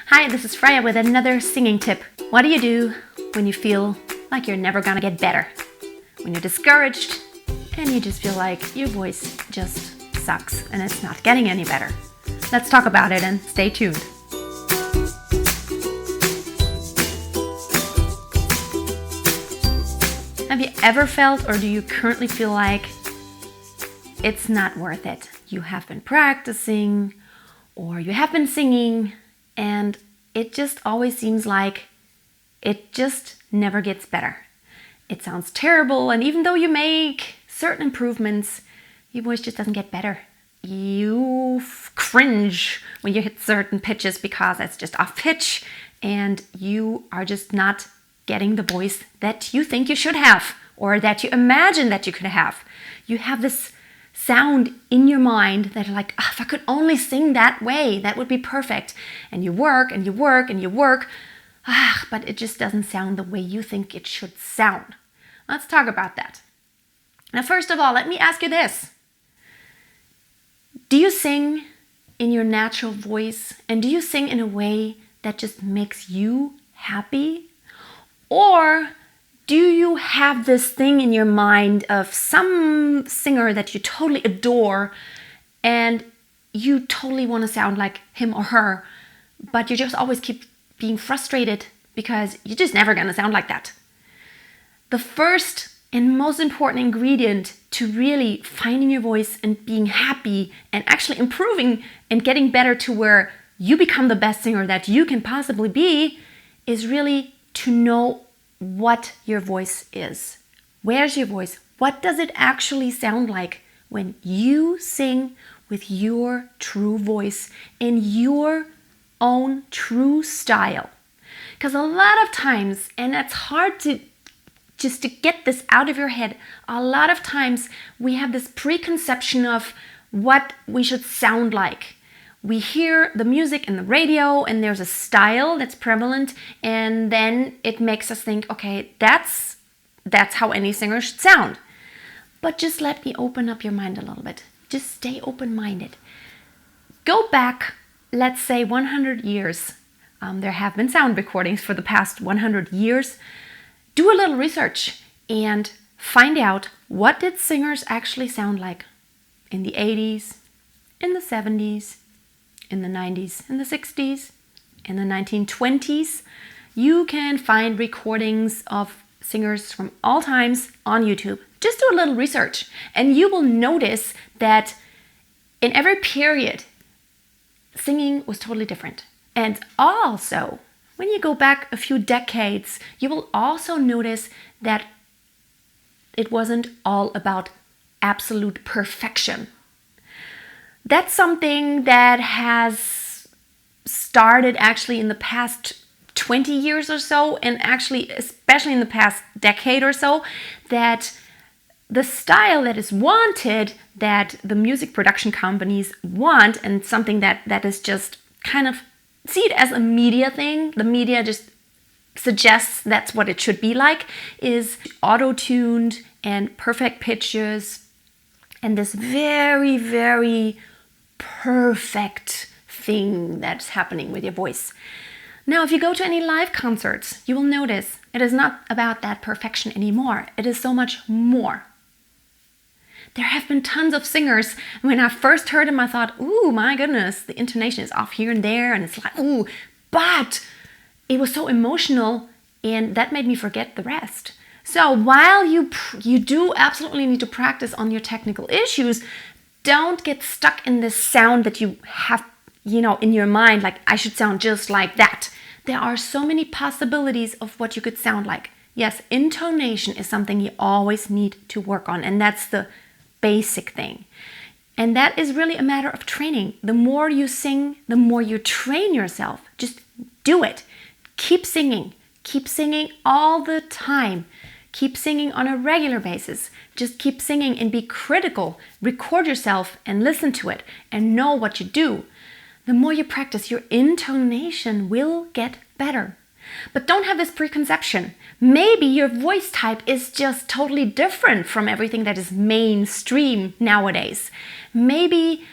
Hi, this is Freya with another singing tip. What do you do when you feel like you're never gonna get better? When you're discouraged and you just feel like your voice just sucks and it's not getting any better. Let's talk about it and stay tuned. Have you ever felt, or do you currently feel like it's not worth it? You have been practicing or you have been singing and it just always seems like it just never gets better. It sounds terrible, and even though you make certain improvements, your voice just doesn't get better. You cringe when you hit certain pitches because it's just off pitch and you are just not getting the voice that you think you should have or that you imagine that you could have. You have this sound in your mind that you're like, if I could only sing that way, that would be perfect. And you work and you work and you work, but it just doesn't sound the way you think it should sound. Let's talk about that. Now, first of all, let me ask you this. Do you sing in your natural voice? And do you sing in a way that just makes you happy? Or do you have this thing in your mind of some singer that you totally adore and you totally want to sound like him or her, but you just always keep being frustrated because you're just never going to sound like that? The first and most important ingredient to really finding your voice and being happy and actually improving and getting better to where you become the best singer that you can possibly be is really to know what your voice is. Where's your voice? What does it actually sound like when you sing with your true voice in your own true style? Because a lot of times, and it's hard to get this out of your head, a lot of times we have this preconception of what we should sound like. We hear the music in the radio and there's a style that's prevalent, and then it makes us think, okay, that's how any singer should sound. But just let me open up your mind a little bit. Just stay open-minded. Go back, let's say 100 years. There have been sound recordings for the past 100 years. Do a little research and find out what did singers actually sound like in the 80s, in the 70s, in the 90s, in the 60s, in the 1920s. You can find recordings of singers from all times on YouTube. Just do a little research and you will notice that in every period, singing was totally different. And also, when you go back a few decades, you will also notice that it wasn't all about absolute perfection. That's something that has started actually in the past 20 years or so, and actually especially in the past decade or so, that the style that is wanted, that the music production companies want, and something that is just kind of, see it as a media thing, the media just suggests that's what it should be like, is auto-tuned and perfect pitches and this very, very perfect thing that's happening with your voice. Now, if you go to any live concerts, you will notice it is not about that perfection anymore. It is so much more. There have been tons of singers. When I first heard them, I thought, ooh, my goodness, the intonation is off here and there, and it's like, ooh, but it was so emotional, and that made me forget the rest. So while you do absolutely need to practice on your technical issues, don't get stuck in this sound that you have, in your mind, like I should sound just like that. There are so many possibilities of what you could sound like. Yes, intonation is something you always need to work on, and that's the basic thing. And that is really a matter of training. The more you sing, the more you train yourself. Just do it. Keep singing. Keep singing all the time. Keep singing on a regular basis. Just keep singing and be critical. Record yourself and listen to it and know what you do. The more you practice, your intonation will get better. But don't have this preconception. Maybe your voice type is just totally different from everything that is mainstream nowadays. Maybe,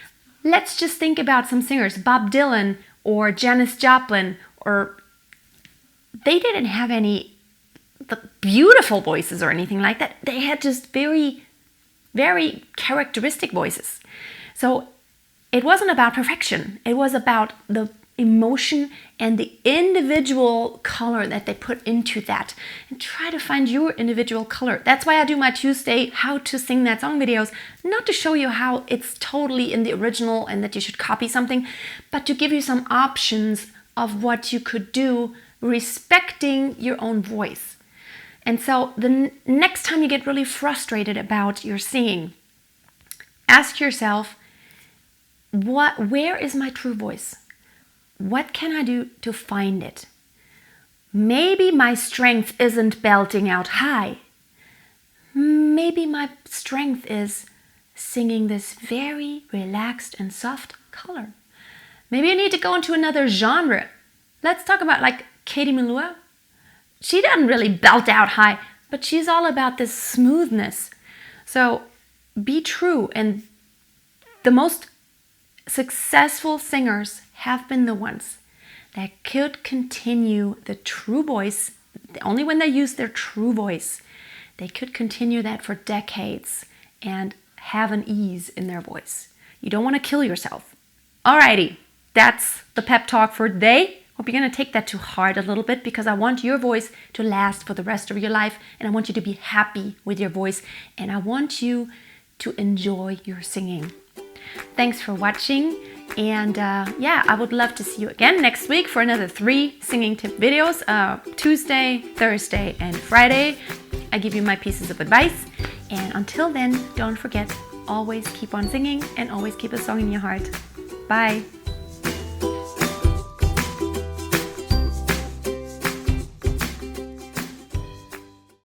let's just think about some singers. Bob Dylan or Janis Joplin, or they didn't have any beautiful voices or anything like that. They had just very, very characteristic voices. So it wasn't about perfection. It was about the emotion and the individual color that they put into that. And try to find your individual color. That's why I do my Tuesday how to sing that song videos. Not to show you how it's totally in the original and that you should copy something, but to give you some options of what you could do respecting your own voice. And so the next time you get really frustrated about your singing, ask yourself, where is my true voice? What can I do to find it? Maybe my strength isn't belting out high. Maybe my strength is singing this very relaxed and soft color. Maybe I need to go into another genre. Let's talk about like Katie Melua. She doesn't really belt out high, but she's all about this smoothness. So be true. And the most successful singers have been the ones that could continue the true voice. Only when they use their true voice, they could continue that for decades and have an ease in their voice. You don't want to kill yourself. Alrighty, that's the pep talk for today. Hope you're going to take that to heart a little bit, because I want your voice to last for the rest of your life, and I want you to be happy with your voice, and I want you to enjoy your singing. Thanks for watching, and I would love to see you again next week for another 3 singing tip videos. Tuesday, Thursday, and Friday. I give you my pieces of advice, and until then, don't forget, always keep on singing and always keep a song in your heart. Bye.